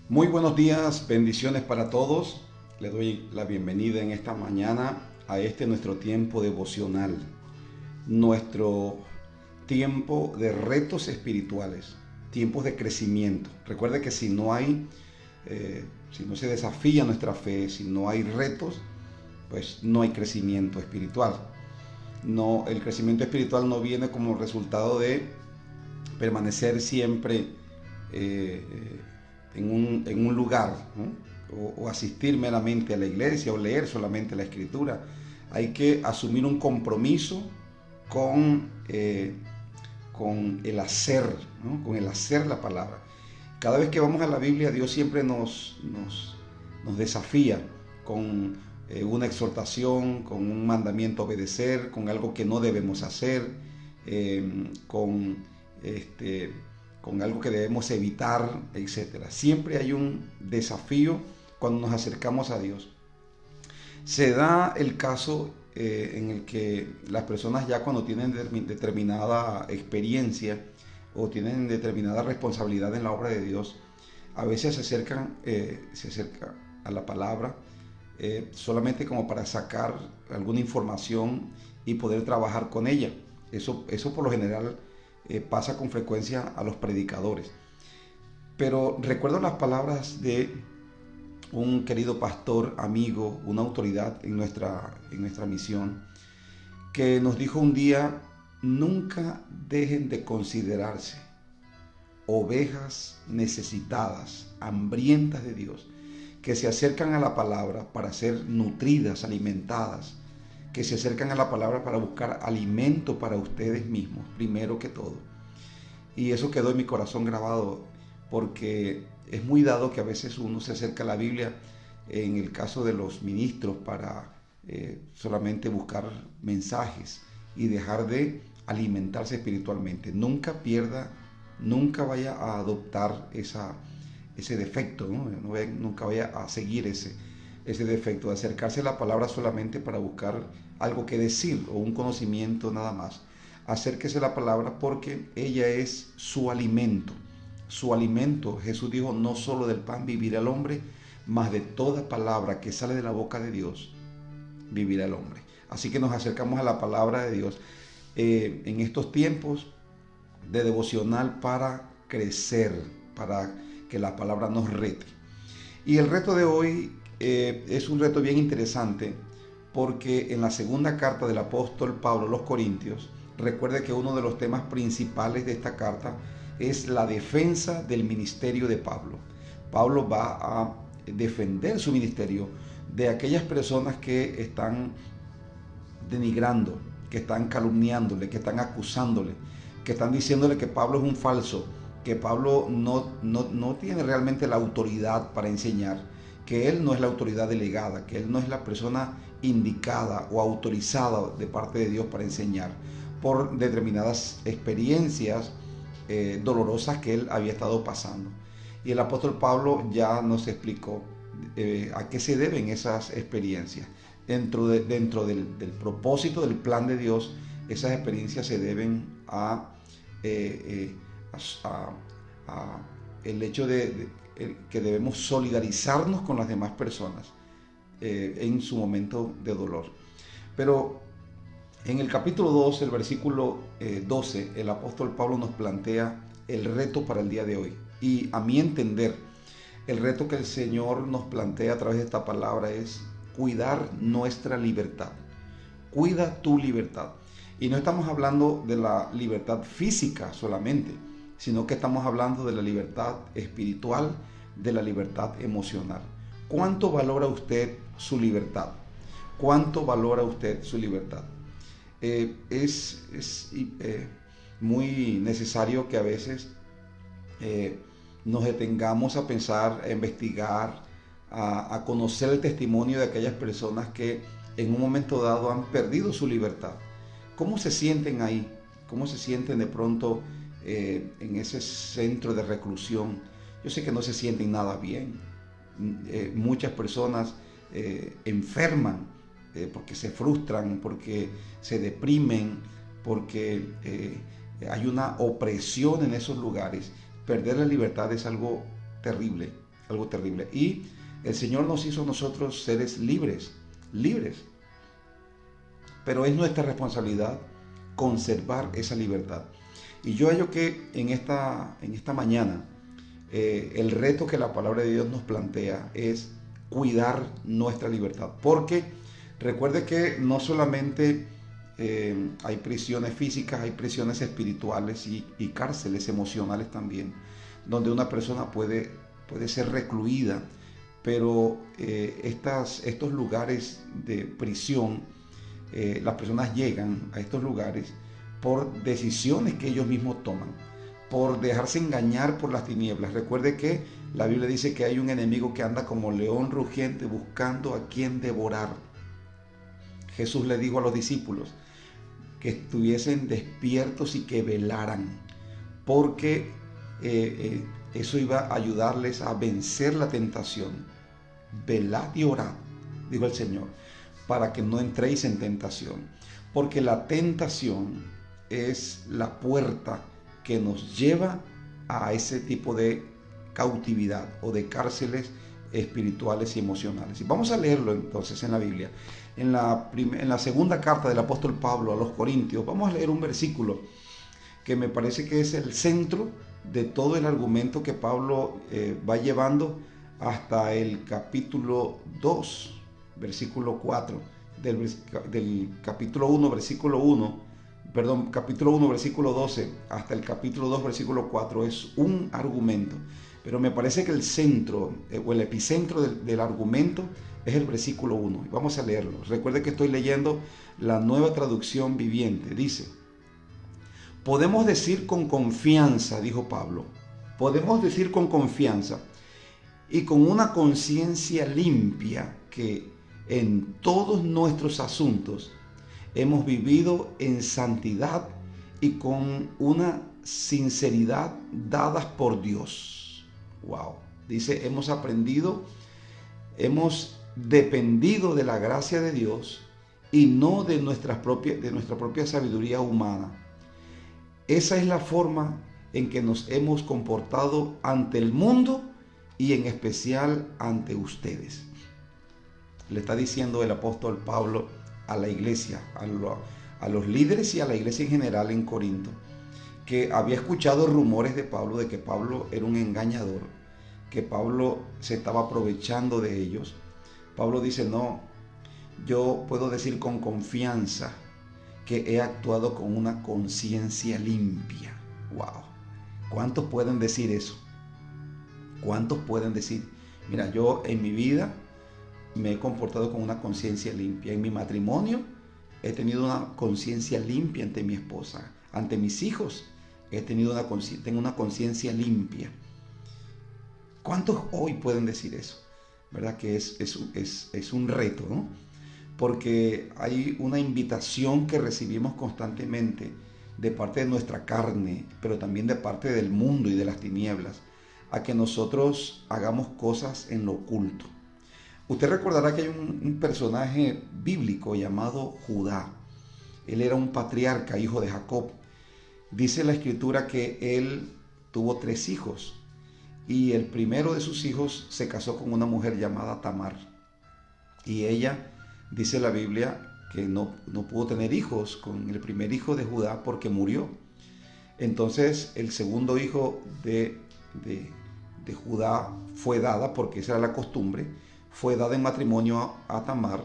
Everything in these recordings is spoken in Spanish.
Muy buenos días, bendiciones para todos. Le doy la bienvenida en esta mañana a nuestro tiempo devocional, nuestro tiempo de retos espirituales, tiempos de crecimiento. Recuerde que si no se desafía nuestra fe, si no hay retos, pues no hay crecimiento espiritual. No, el crecimiento espiritual no viene como resultado de permanecer siempre en un lugar, ¿no? O asistir meramente a la iglesia o leer solamente la escritura. Hay que asumir un compromiso con el hacer, ¿no? Con el hacer la palabra. Cada vez que vamos a la Biblia, Dios siempre nos desafía con una exhortación, con un mandamiento a obedecer, con algo que no debemos hacer, con este, con algo que debemos evitar, etcétera. Siempre hay un desafío cuando nos acercamos a Dios. Se da el caso en el que las personas ya cuando tienen determinada experiencia o tienen determinada responsabilidad en la obra de Dios, a veces se acercan a la palabra solamente como para sacar alguna información y poder trabajar con ella. Eso por lo general pasa con frecuencia a los predicadores. Pero recuerdo las palabras de un querido pastor, amigo, una autoridad en nuestra misión, que nos dijo un día: nunca dejen de considerarse ovejas necesitadas, hambrientas de Dios, que se acercan a la palabra para ser nutridas, alimentadas, que se acercan a la palabra para buscar alimento para ustedes mismos, primero que todo. Y eso quedó en mi corazón grabado, porque es muy dado que a veces uno se acerca a la Biblia, en el caso de los ministros, para solamente buscar mensajes y dejar de alimentarse espiritualmente. Nunca vaya a adoptar ese defecto, ¿no? Nunca vaya a seguir ese defecto de acercarse a la palabra solamente para buscar algo que decir o un conocimiento nada más. Acérquese a la palabra porque ella es su alimento. Su alimento, Jesús dijo: no solo del pan vivirá el hombre, mas de toda palabra que sale de la boca de Dios vivirá el hombre. Así que nos acercamos a la palabra de Dios en estos tiempos de devocional para crecer, para que la palabra nos rete. Y el reto de hoy es un reto bien interesante, porque en la segunda carta del apóstol Pablo a los Corintios, recuerde que uno de los temas principales de esta carta es la defensa del ministerio de Pablo. Pablo va a defender su ministerio de aquellas personas que están denigrando, que están calumniándole, que están acusándole, que están diciéndole que Pablo es un falso, que Pablo no tiene realmente la autoridad para enseñar, que él no es la autoridad delegada, que él no es la persona indicada o autorizada de parte de Dios para enseñar, por determinadas experiencias dolorosas que él había estado pasando. Y el apóstol Pablo ya nos explicó a qué se deben esas experiencias. Dentro del propósito del plan de Dios, esas experiencias se deben a el hecho de que debemos solidarizarnos con las demás personas en su momento de dolor. Pero en el capítulo 2, el versículo 12, el apóstol Pablo nos plantea el reto para el día de hoy. Y a mi entender, el reto que el Señor nos plantea a través de esta palabra es cuidar nuestra libertad. Cuida tu libertad. Y no estamos hablando de la libertad física solamente, sino que estamos hablando de la libertad espiritual, de la libertad emocional. ¿Cuánto valora usted su libertad? ¿Cuánto valora usted su libertad? Es muy necesario que a veces nos detengamos a pensar, a investigar, a conocer el testimonio de aquellas personas que en un momento dado han perdido su libertad. ¿Cómo se sienten ahí? ¿Cómo se sienten de pronto en ese centro de reclusión? Yo sé que no se sienten nada bien. Muchas personas enferman porque se frustran, porque se deprimen, porque hay una opresión en esos lugares. Perder la libertad es algo terrible. algo terrible. Y el Señor nos hizo a nosotros seres libres, libres. Pero es nuestra responsabilidad conservar esa libertad. Y yo hallo que en esta mañana el reto que la palabra de Dios nos plantea es cuidar nuestra libertad. Porque recuerde que no solamente hay prisiones físicas, hay prisiones espirituales y cárceles emocionales también, donde una persona puede ser recluida, pero estos lugares de prisión, las personas llegan a estos lugares por decisiones que ellos mismos toman, por dejarse engañar por las tinieblas. Recuerde que la Biblia dice que hay un enemigo que anda como león rugiente buscando a quien devorar. Jesús le dijo a los discípulos que estuviesen despiertos y que velaran, porque eso iba a ayudarles a vencer la tentación. Velad y orad, dijo el Señor, para que no entréis en tentación, porque la tentación es la puerta que nos lleva a ese tipo de cautividad o de cárceles espirituales y emocionales. Y vamos a leerlo entonces en la Biblia. En la segunda carta del apóstol Pablo a los Corintios, vamos a leer un versículo que me parece que es el centro de todo el argumento que Pablo va llevando hasta el capítulo 2, versículo 4, del capítulo 1, versículo 1, capítulo 1, versículo 12, hasta el capítulo 2, versículo 4, es un argumento. Pero me parece que el centro o el epicentro del argumento es el versículo 1. Vamos a leerlo. Recuerde que estoy leyendo la Nueva Traducción Viviente. Dice: podemos decir con confianza, dijo Pablo, podemos decir con confianza y con una conciencia limpia que en todos nuestros asuntos hemos vivido en santidad y con una sinceridad dadas por Dios. Wow. Dice, hemos dependido de la gracia de Dios y no de nuestra propia sabiduría humana. Esa es la forma en que nos hemos comportado ante el mundo y en especial ante ustedes. Le está diciendo el apóstol Pablo a la iglesia, a los líderes y a la iglesia en general en Corinto, que había escuchado rumores de Pablo, de que Pablo era un engañador, que Pablo se estaba aprovechando de ellos. Pablo dice, no, yo puedo decir con confianza que he actuado con una conciencia limpia. Wow. ¿Cuántos pueden decir eso? ¿Cuántos pueden decir, mira, yo en mi vida me he comportado con una conciencia limpia? En mi matrimonio he tenido una conciencia limpia ante mi esposa. Ante mis hijos tengo una conciencia limpia. ¿Cuántos hoy pueden decir eso? ¿Verdad que es un reto, ¿no? Porque hay una invitación que recibimos constantemente de parte de nuestra carne, pero también de parte del mundo y de las tinieblas, a que nosotros hagamos cosas en lo oculto. Usted recordará que hay un personaje bíblico llamado Judá. Él era un patriarca, hijo de Jacob. Dice la escritura que él tuvo 3 hijos y el primero de sus hijos se casó con una mujer llamada Tamar. Y ella, dice la Biblia, que no pudo tener hijos con el primer hijo de Judá porque murió. Entonces el segundo hijo de Judá fue dada, porque esa era la costumbre, fue dada en matrimonio a Tamar,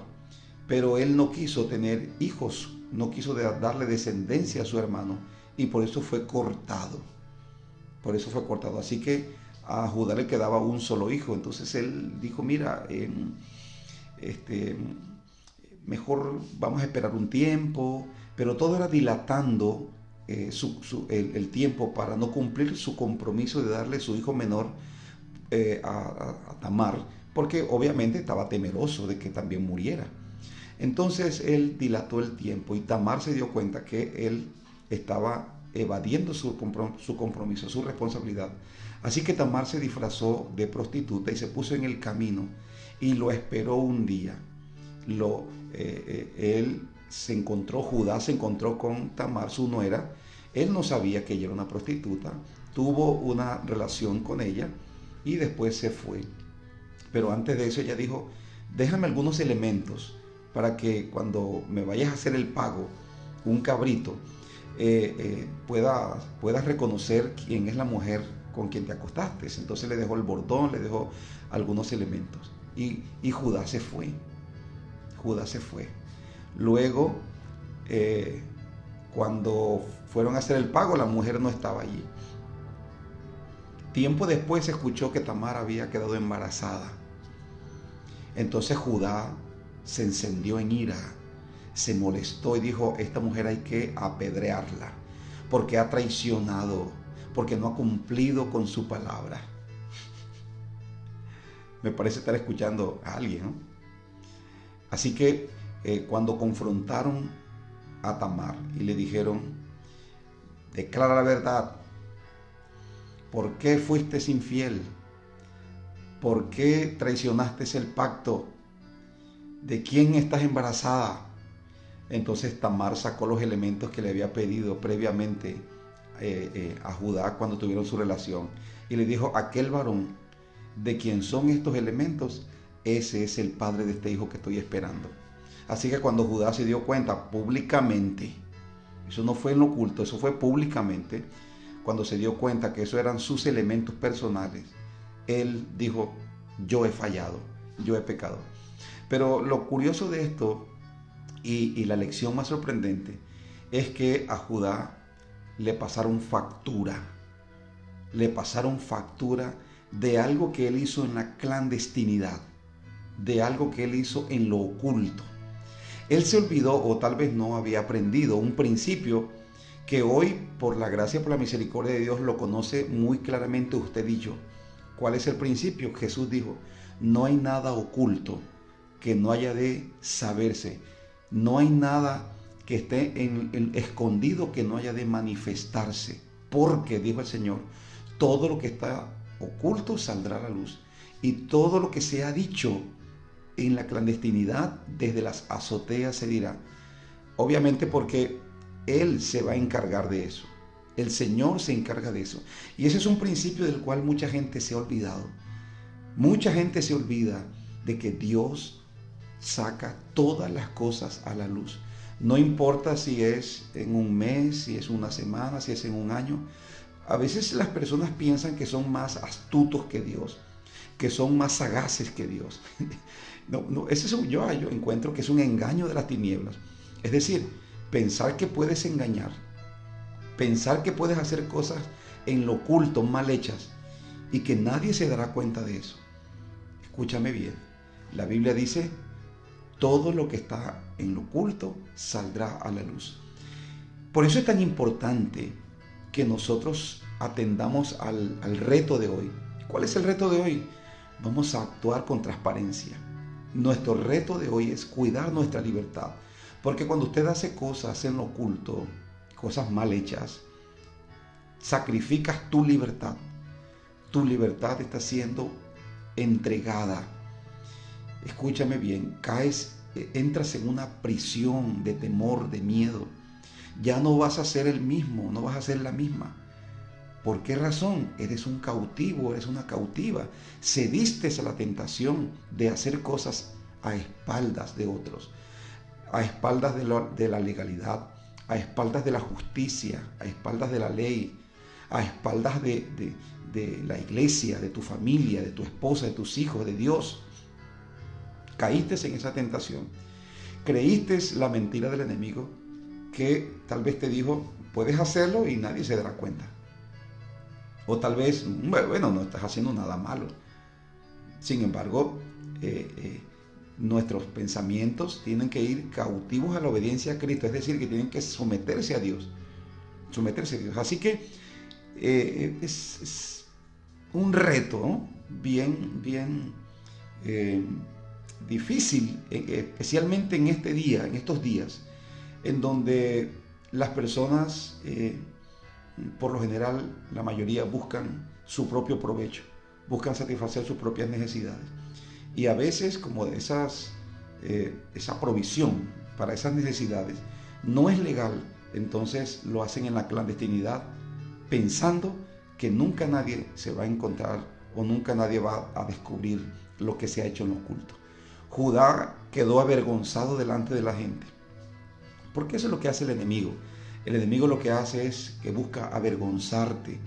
pero él no quiso tener hijos, no quiso darle descendencia a su hermano y por eso fue cortado. Así que a Judá le quedaba un solo hijo. Entonces él dijo, mira, mejor vamos a esperar un tiempo, pero todo era dilatando el tiempo para no cumplir su compromiso de darle su hijo menor a Tamar, porque obviamente estaba temeroso de que también muriera. Entonces él dilató el tiempo y Tamar se dio cuenta que él estaba evadiendo su compromiso, su responsabilidad. Así que Tamar se disfrazó de prostituta y se puso en el camino y lo esperó un día. Judá se encontró con Tamar, su nuera. Él no sabía que ella era una prostituta, tuvo una relación con ella y después se fue. Pero antes de eso ella dijo, déjame algunos elementos para que cuando me vayas a hacer el pago, un cabrito, puedas reconocer quién es la mujer con quien te acostaste. Entonces le dejó el bordón, le dejó algunos elementos. Y Judá se fue. Judá se fue. Luego, cuando fueron a hacer el pago, la mujer no estaba allí. Tiempo después se escuchó que Tamar había quedado embarazada. Entonces Judá se encendió en ira, se molestó y dijo, esta mujer hay que apedrearla, porque ha traicionado, porque no ha cumplido con su palabra. Me parece estar escuchando a alguien, ¿no? Así que cuando confrontaron a Tamar y le dijeron, declara la verdad, ¿por qué fuiste infiel? ¿Por qué traicionaste el pacto? ¿De quién estás embarazada? Entonces Tamar sacó los elementos que le había pedido previamente a Judá cuando tuvieron su relación y le dijo, aquel varón de quien son estos elementos, ese es el padre de este hijo que estoy esperando. Así que cuando Judá se dio cuenta públicamente, eso no fue en lo oculto, eso fue públicamente, cuando se dio cuenta que eso eran sus elementos personales, él dijo, yo he fallado, yo he pecado. Pero lo curioso de esto y la lección más sorprendente es que a Judá le pasaron factura de algo que él hizo en la clandestinidad, de algo que él hizo en lo oculto. Él se olvidó o tal vez no había aprendido un principio que hoy, por la gracia, por la misericordia de Dios, lo conoce muy claramente usted y yo. ¿Cuál es el principio? Jesús dijo, no hay nada oculto que no haya de saberse. No hay nada que esté escondido que no haya de manifestarse. Porque, dijo el Señor, todo lo que está oculto saldrá a la luz. Y todo lo que se ha dicho en la clandestinidad, desde las azoteas se dirá. Obviamente porque Él se va a encargar de eso. El Señor se encarga de eso. Y ese es un principio del cual mucha gente se ha olvidado. Mucha gente se olvida de que Dios saca todas las cosas a la luz. No importa si es en un mes, si es una semana, si es en un año. A veces las personas piensan que son más astutos que Dios, que son más sagaces que Dios. No, ese es yo encuentro que es un engaño de las tinieblas. Es decir, pensar que puedes engañar, pensar que puedes hacer cosas en lo oculto, mal hechas, y que nadie se dará cuenta de eso. Escúchame bien, la Biblia dice, todo lo que está en lo oculto saldrá a la luz. Por eso es tan importante que nosotros atendamos al reto de hoy. ¿Cuál es el reto de hoy? Vamos a actuar con transparencia. Nuestro reto de hoy es cuidar nuestra libertad. Porque cuando usted hace cosas en lo oculto, cosas mal hechas, sacrificas tu libertad. Tu libertad está siendo entregada. Escúchame bien, entras en una prisión de temor, de miedo. Ya no vas a ser el mismo, no vas a ser la misma. ¿Por qué razón? Eres un cautivo, eres una cautiva. Cediste a la tentación de hacer cosas a espaldas de otros, a espaldas de la legalidad, a espaldas de la justicia, a espaldas de la ley, a espaldas de la iglesia, de tu familia, de tu esposa, de tus hijos, de Dios. Caíste en esa tentación. Creíste la mentira del enemigo que tal vez te dijo, puedes hacerlo y nadie se dará cuenta. O tal vez, bueno, no estás haciendo nada malo. Sin embargo, nuestros pensamientos tienen que ir cautivos a la obediencia a Cristo, es decir, que tienen que someterse a Dios. Someterse a Dios. Así que es un reto, ¿no? bien difícil, especialmente en este día, en estos días, en donde las personas, por lo general, la mayoría buscan su propio provecho, buscan satisfacer sus propias necesidades. Y a veces, como esa provisión para esas necesidades no es legal, entonces lo hacen en la clandestinidad, pensando que nunca nadie se va a encontrar o nunca nadie va a descubrir lo que se ha hecho en lo oculto. Judá quedó avergonzado delante de la gente, porque eso es lo que hace el enemigo. El enemigo lo que hace es que busca avergonzarte.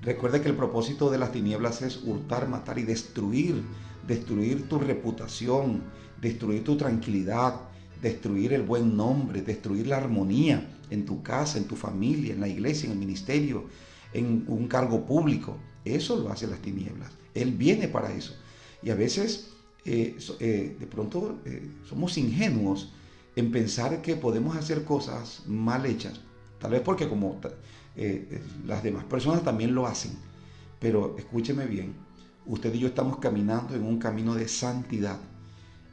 Recuerda que el propósito de las tinieblas es hurtar, matar y destruir. Destruir tu reputación, destruir tu tranquilidad, destruir el buen nombre, destruir la armonía en tu casa, en tu familia, en la iglesia, en el ministerio, en un cargo público. Eso lo hace las tinieblas. Él viene para eso. Y a veces de pronto somos ingenuos en pensar que podemos hacer cosas mal hechas. Tal vez porque como las demás personas también lo hacen. Pero escúcheme bien, usted y yo estamos caminando en un camino de santidad,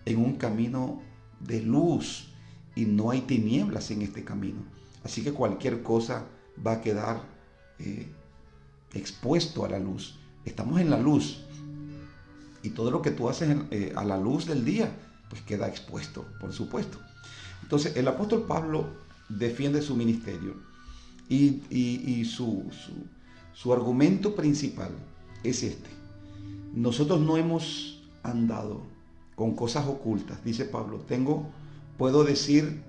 en un camino de luz, y no hay tinieblas en este camino. Así que cualquier cosa va a quedar expuesto a la luz. Estamos en la luz, y todo lo que tú haces a la luz del día, pues queda expuesto, por supuesto. Entonces el apóstol Pablo defiende su ministerio, y su argumento principal es este: nosotros no hemos andado con cosas ocultas, dice Pablo. Puedo decir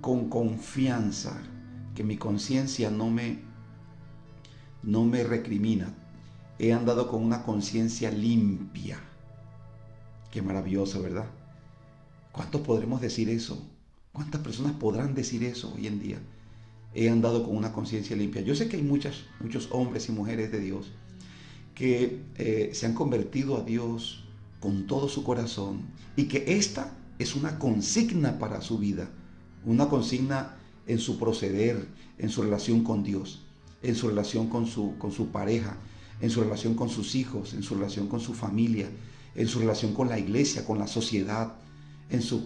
con confianza que mi conciencia no me recrimina. He andado con una conciencia limpia. Qué maravilloso, ¿verdad? ¿Cuántos podremos decir eso? ¿Cuántas personas podrán decir eso hoy en día? He andado con una conciencia limpia. Yo sé que hay muchos hombres y mujeres de Dios que se han convertido a Dios con todo su corazón, y que esta es una consigna para su vida, una consigna en su proceder, en su relación con Dios, en su relación con su pareja, en su relación con sus hijos, en su relación con su familia, en su relación con la iglesia, con la sociedad, en los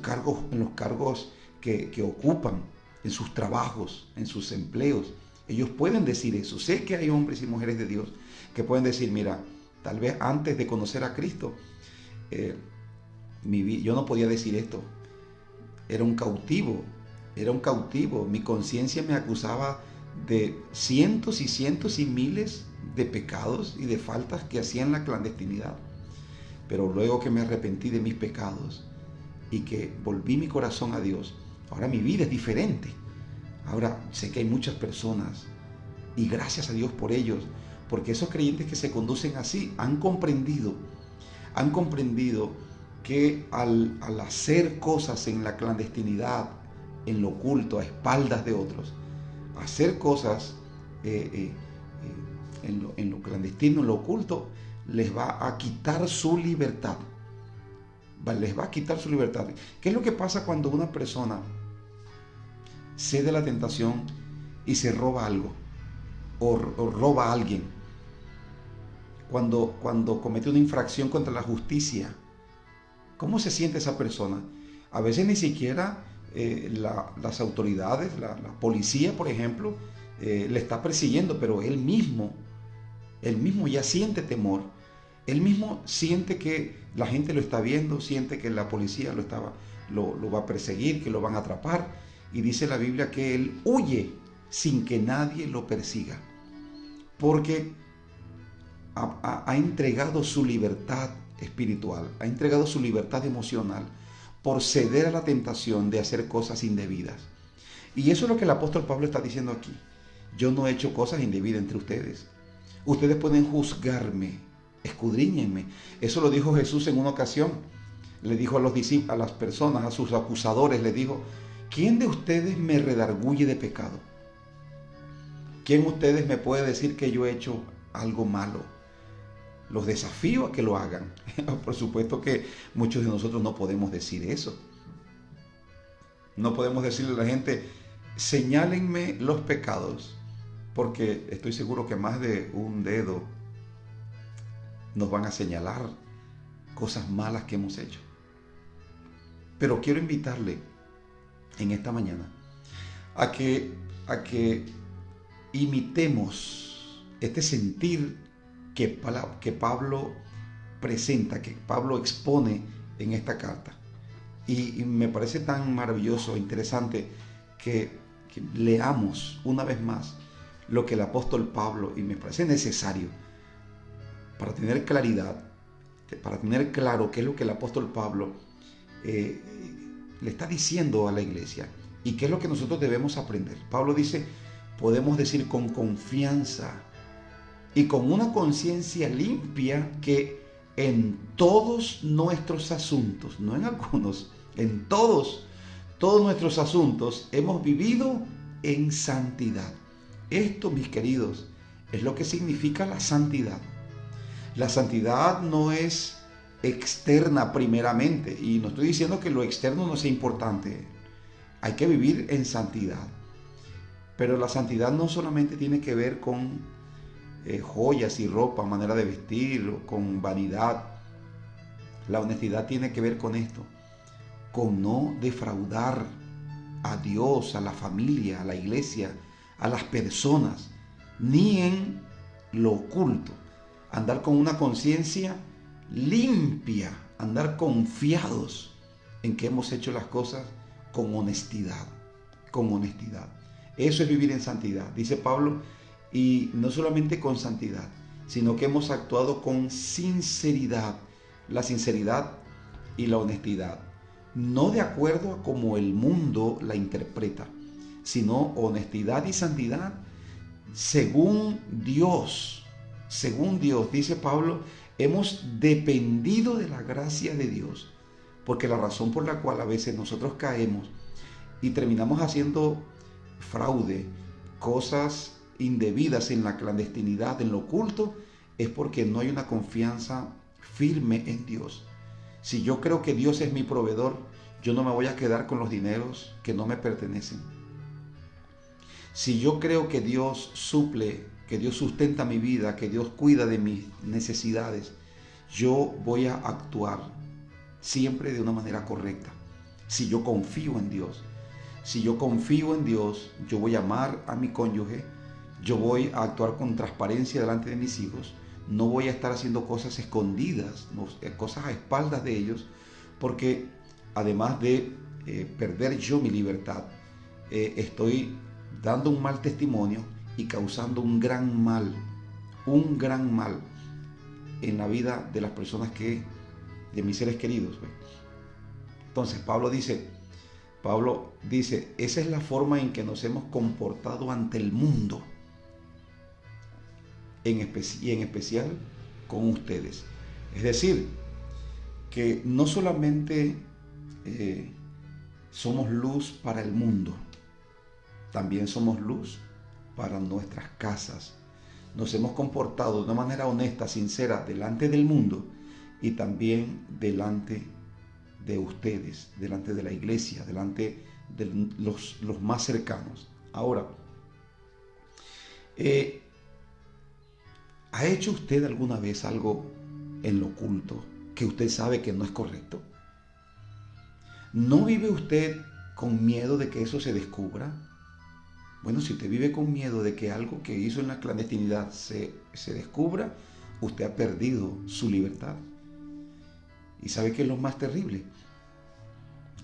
cargos que ocupan, en sus trabajos, en sus empleos. Ellos pueden decir eso. Sé que hay hombres y mujeres de Dios que pueden decir: mira, tal vez antes de conocer a Cristo, yo no podía decir esto. Era un cautivo. Mi conciencia me acusaba de cientos y cientos y miles de pecados y de faltas que hacía en la clandestinidad. Pero luego que me arrepentí de mis pecados y que volví mi corazón a Dios, ahora mi vida es diferente. Ahora sé que hay muchas personas, y gracias a Dios por ellos, porque esos creyentes que se conducen así han comprendido que al hacer cosas en la clandestinidad, en lo oculto, a espaldas de otros, hacer cosas en lo clandestino, en lo oculto, les va a quitar su libertad. Les va a quitar su libertad. ¿Qué es lo que pasa cuando una persona cede a la tentación y se roba algo, o roba a alguien? Cuando comete una infracción contra la justicia, ¿cómo se siente esa persona? A veces ni siquiera las autoridades, la policía, por ejemplo, le está persiguiendo, pero él mismo ya siente temor. Él mismo siente que la gente lo está viendo, siente que la policía lo va a perseguir, que lo van a atrapar. Y dice la Biblia que él huye sin que nadie lo persiga, porque ha entregado su libertad espiritual, ha entregado su libertad emocional por ceder a la tentación de hacer cosas indebidas. Y eso es lo que el apóstol Pablo está diciendo aquí. Yo no he hecho cosas indebidas entre ustedes. Ustedes pueden juzgarme, escudriñenme. Eso lo dijo Jesús en una ocasión. Le dijo a las personas, a sus acusadores, le dijo: ¿quién de ustedes me redarguye de pecado? ¿Quién de ustedes me puede decir que yo he hecho algo malo? Los desafío a que lo hagan. Por supuesto que muchos de nosotros no podemos decir eso. No podemos decirle a la gente: señálenme los pecados, porque estoy seguro que más de un dedo nos van a señalar cosas malas que hemos hecho. Pero quiero invitarle en esta mañana a que imitemos este sentir que Pablo presenta, que Pablo expone en esta carta. Y me parece tan maravilloso, interesante, que leamos una vez más lo que el apóstol Pablo, y me parece necesario, para tener claridad, para tener claro qué es lo que el apóstol Pablo le está diciendo a la iglesia y qué es lo que nosotros debemos aprender. Pablo dice, podemos decir con confianza y con una conciencia limpia que en todos nuestros asuntos, no en algunos, en todos nuestros asuntos hemos vivido en santidad. Esto, mis queridos, es lo que significa la santidad. La santidad no es externa primeramente, y no estoy diciendo que lo externo no sea importante. Hay que vivir en santidad. Pero la santidad no solamente tiene que ver con joyas y ropa, manera de vestir, o con vanidad. La honestidad tiene que ver con esto, con no defraudar a Dios, a la familia, a la iglesia, a las personas, ni en lo oculto. Andar con una conciencia limpia, andar confiados en que hemos hecho las cosas con honestidad, con honestidad. Eso es vivir en santidad, dice Pablo, y no solamente con santidad, sino que hemos actuado con sinceridad, la sinceridad y la honestidad, no de acuerdo a cómo el mundo la interpreta, sino honestidad y santidad según Dios, dice Pablo, hemos dependido de la gracia de Dios, porque la razón por la cual a veces nosotros caemos y terminamos haciendo fraude, cosas indebidas en la clandestinidad, en lo oculto, es porque no hay una confianza firme en Dios. Si yo creo que Dios es mi proveedor, yo no me voy a quedar con los dineros que no me pertenecen. Si yo creo que Dios suple, que Dios sustenta mi vida, que Dios cuida de mis necesidades, yo voy a actuar siempre de una manera correcta. Si yo confío en Dios, yo voy a amar a mi cónyuge, yo voy a actuar con transparencia delante de mis hijos, no voy a estar haciendo cosas escondidas, cosas a espaldas de ellos, porque además de perder yo mi libertad, estoy dando un mal testimonio y causando un gran mal en la vida de las personas de mis seres queridos. Entonces Pablo dice, esa es la forma en que nos hemos comportado ante el mundo, y en especial con ustedes. Es decir, que no solamente somos luz para el mundo, también somos luz para nuestras casas. Nos hemos comportado de una manera honesta, sincera, delante del mundo y también delante de ustedes, delante de la iglesia, delante de los más cercanos. Ahora, ¿ha hecho usted alguna vez algo en lo oculto que usted sabe que no es correcto? ¿No vive usted con miedo de que eso se descubra? Bueno, si usted vive con miedo de que algo que hizo en la clandestinidad se descubra, usted ha perdido su libertad. ¿Y sabe qué es lo más terrible?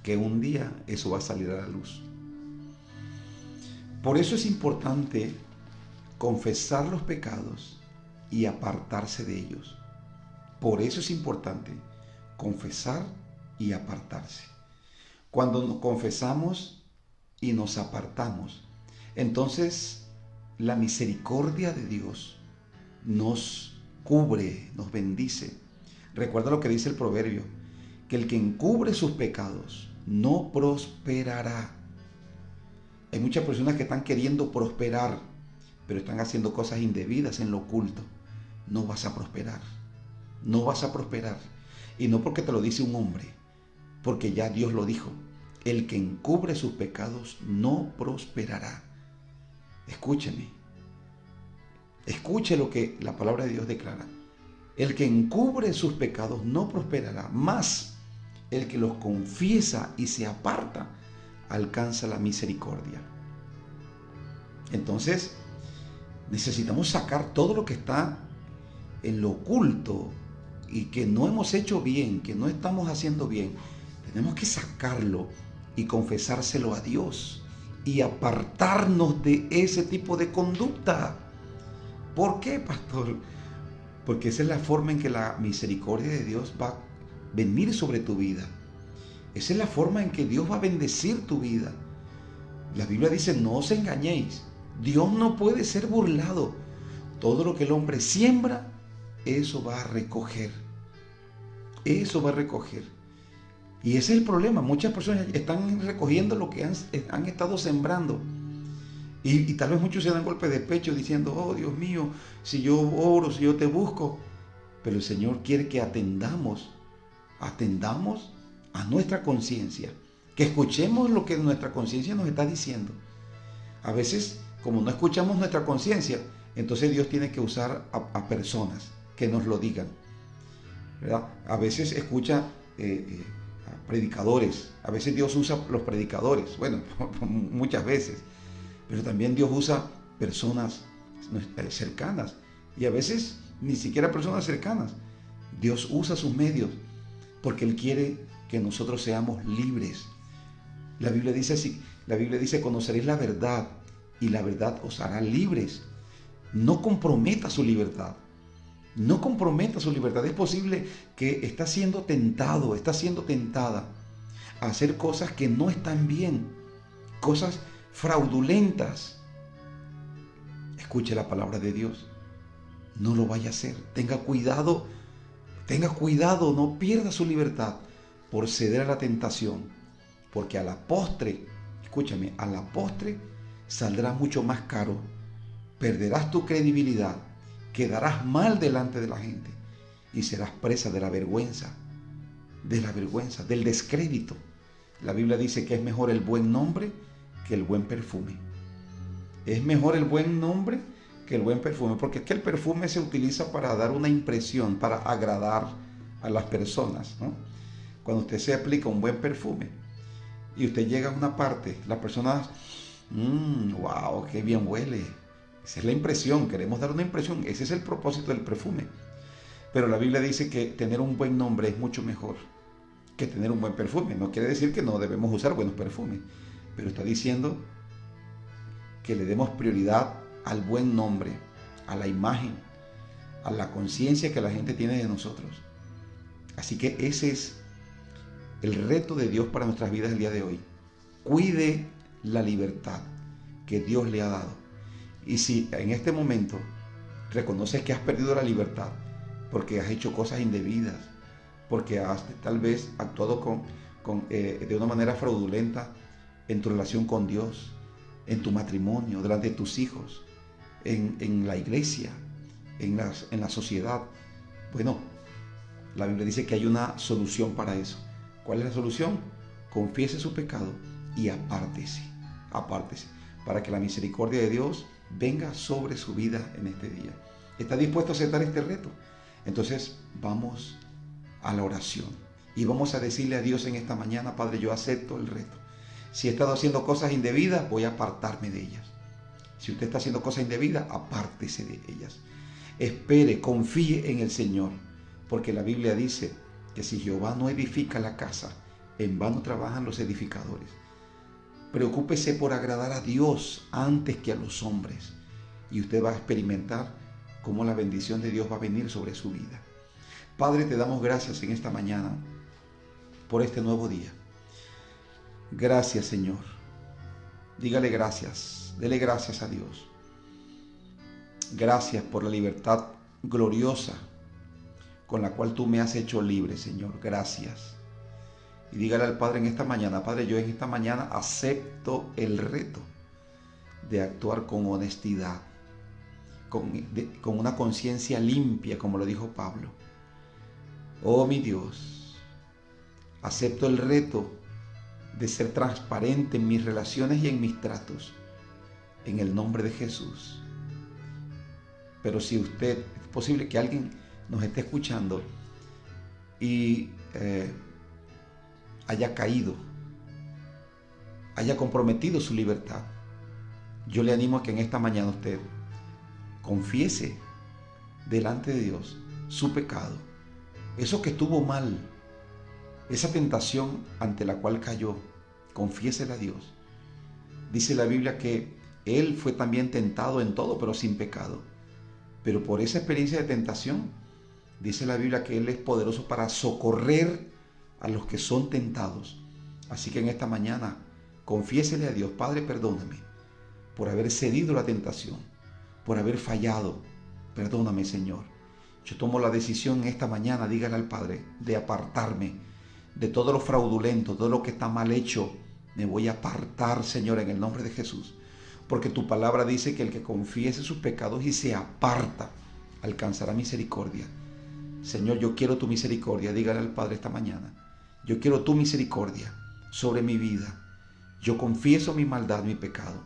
Que un día eso va a salir a la luz. Por eso es importante confesar los pecados y apartarse de ellos. Por eso es importante confesar y apartarse. Cuando nos confesamos y nos apartamos, entonces la misericordia de Dios nos cubre, nos bendice. Recuerda lo que dice el proverbio, que el que encubre sus pecados no prosperará. Hay muchas personas que están queriendo prosperar, pero están haciendo cosas indebidas en lo oculto. No vas a prosperar. No vas a prosperar. Y no porque te lo dice un hombre, porque ya Dios lo dijo. El que encubre sus pecados no prosperará. Escúcheme. Escuche lo que la palabra de Dios declara. El que encubre sus pecados no prosperará, mas el que los confiesa y se aparta alcanza la misericordia. Entonces, necesitamos sacar todo lo que está en lo oculto y que no hemos hecho bien, que no estamos haciendo bien. Tenemos que sacarlo y confesárselo a Dios y apartarnos de ese tipo de conducta. ¿Por qué, pastor? porque esa es la forma en que la misericordia de Dios va a venir sobre tu vida. Esa es la forma en que Dios va a bendecir tu vida. La Biblia dice, no os engañéis. Dios no puede ser burlado. Todo lo que el hombre siembra, eso va a recoger. Eso va a recoger. Y ese es el problema. Muchas personas están recogiendo lo que han estado sembrando. Y tal vez muchos se dan golpes de pecho diciendo, oh Dios mío, si yo oro, si yo te busco. Pero el Señor quiere que atendamos a nuestra conciencia. Que escuchemos lo que nuestra conciencia nos está diciendo. A veces, como no escuchamos nuestra conciencia, entonces Dios tiene que usar a personas que nos lo digan, ¿verdad? A veces escucha a predicadores, a veces Dios usa los predicadores, bueno, muchas veces, pero también Dios usa personas cercanas, y a veces ni siquiera personas cercanas. Dios usa sus medios porque Él quiere que nosotros seamos libres. La Biblia dice así, la Biblia dice, conoceréis la verdad y la verdad os hará libres. No comprometa su libertad. No comprometa su libertad. Es posible que está siendo tentado, está siendo tentada a hacer cosas que no están bien, cosas fraudulentas. Escuche la palabra de Dios. No lo vaya a hacer. Tenga cuidado, no pierda su libertad por ceder a la tentación. Porque a la postre, escúchame, a la postre saldrá mucho más caro. Perderás tu credibilidad, quedarás mal delante de la gente y serás presa de la vergüenza, del descrédito. La Biblia dice que es mejor el buen nombre que el buen perfume. Es mejor el buen nombre que el buen perfume, porque es que el perfume se utiliza para dar una impresión, para agradar a las personas, ¿no? Cuando usted se aplica un buen perfume y usted llega a una parte, las personas, wow, qué bien huele. Esa es la impresión, queremos dar una impresión, ese es el propósito del perfume. Pero la Biblia dice que tener un buen nombre es mucho mejor que tener un buen perfume. No quiere decir que no debemos usar buenos perfumes, pero está diciendo que le demos prioridad al buen nombre, a la imagen, a la conciencia que la gente tiene de nosotros. Así que ese es el reto de Dios para nuestras vidas el día de hoy. Cuide la libertad que Dios le ha dado. Y si en este momento reconoces que has perdido la libertad porque has hecho cosas indebidas, porque has tal vez actuado de una manera fraudulenta en tu relación con Dios, en tu matrimonio, delante de tus hijos, en la iglesia, en la sociedad, bueno, la Biblia dice que hay una solución para eso. ¿Cuál es la solución? Confiese su pecado y apártese, para que la misericordia de Dios venga sobre su vida en este día. ¿Está dispuesto a aceptar este reto? Entonces vamos a la oración y vamos a decirle a Dios en esta mañana: Padre, yo acepto el reto. Si he estado haciendo cosas indebidas, voy a apartarme de ellas. Si usted está haciendo cosas indebidas, apártese de ellas. Espere, confíe en el Señor, porque la Biblia dice que si Jehová no edifica la casa, en vano trabajan los edificadores. Preocúpese por agradar a Dios antes que a los hombres, y usted va a experimentar cómo la bendición de Dios va a venir sobre su vida. Padre, te damos gracias en esta mañana por este nuevo día. Gracias, Señor. Dígale gracias, dele gracias a Dios. Gracias por la libertad gloriosa con la cual tú me has hecho libre, Señor. Gracias. Y dígale al Padre en esta mañana: Padre, yo en esta mañana acepto el reto de actuar con honestidad, con una conciencia limpia, como lo dijo Pablo. Oh, mi Dios, acepto el reto de ser transparente en mis relaciones y en mis tratos, en el nombre de Jesús. Pero si usted, es posible que alguien nos esté escuchando y haya caído, haya comprometido su libertad, yo le animo a que en esta mañana usted confiese delante de Dios su pecado, eso que estuvo mal, esa tentación ante la cual cayó. Confiésela a Dios. Dice la Biblia que Él fue también tentado en todo, pero sin pecado. pero por esa experiencia de tentación, dice la Biblia que Él es poderoso para socorrer a los que son tentados. Así que en esta mañana, confiésele a Dios: Padre, perdóname por haber cedido la tentación, por haber fallado. Perdóname, Señor. Yo tomo la decisión en esta mañana, dígale al Padre, de apartarme de todo lo fraudulento, todo lo que está mal hecho. Me voy a apartar, Señor, en el nombre de Jesús. Porque tu palabra dice que el que confiese sus pecados y se aparta, alcanzará misericordia. Señor, yo quiero tu misericordia. Dígale al Padre esta mañana: yo quiero tu misericordia sobre mi vida. Yo confieso mi maldad, mi pecado,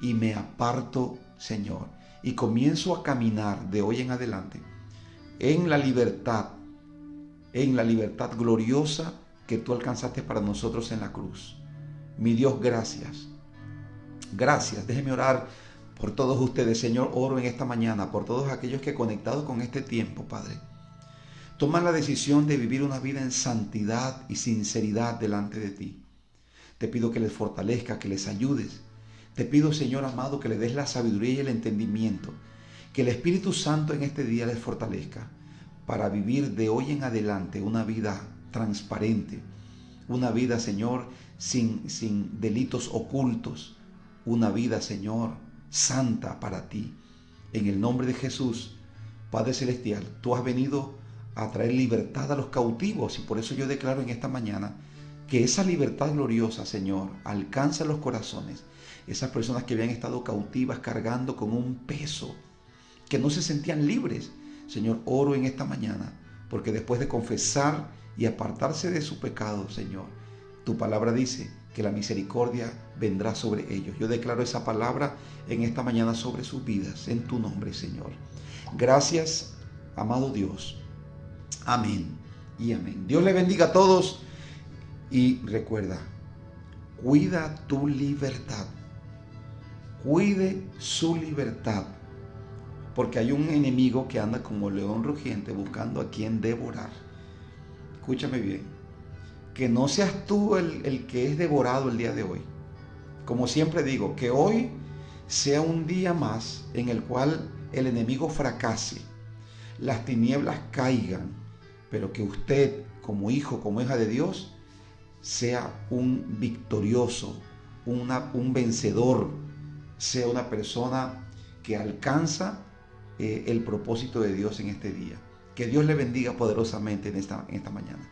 y me aparto, Señor, y comienzo a caminar de hoy en adelante en la libertad gloriosa que tú alcanzaste para nosotros en la cruz. Mi Dios, gracias. Gracias. Déjeme orar por todos ustedes, Señor. Oro en esta mañana por todos aquellos que, conectados con este tiempo, Padre, toman la decisión de vivir una vida en santidad y sinceridad delante de ti. Te pido que les fortalezca, que les ayudes. Te pido, Señor amado, que les des la sabiduría y el entendimiento. Que el Espíritu Santo en este día les fortalezca para vivir de hoy en adelante una vida transparente. Una vida, Señor, sin delitos ocultos. Una vida, Señor, santa para ti. En el nombre de Jesús, Padre Celestial, tú has venido a traer libertad a los cautivos, y por eso yo declaro en esta mañana que esa libertad gloriosa, Señor, alcanza los corazones. Esas personas que habían estado cautivas cargando con un peso, que no se sentían libres. Señor, oro en esta mañana, porque después de confesar y apartarse de su pecado, Señor, tu palabra dice que la misericordia vendrá sobre ellos. Yo declaro esa palabra en esta mañana sobre sus vidas, en tu nombre, Señor. Gracias, amado Dios. Amén y amén. Dios le bendiga a todos, y recuerda, cuida tu libertad. Cuide su libertad, porque hay un enemigo que anda como león rugiente buscando a quien devorar. Escúchame bien, que no seas tú el que es devorado el día de hoy. Como siempre digo, que hoy sea un día más en el cual el enemigo fracase, las tinieblas caigan, pero que usted, como hijo, como hija de Dios, sea un victorioso, un vencedor, sea una persona que alcanza el propósito de Dios en este día. Que Dios le bendiga poderosamente en esta mañana.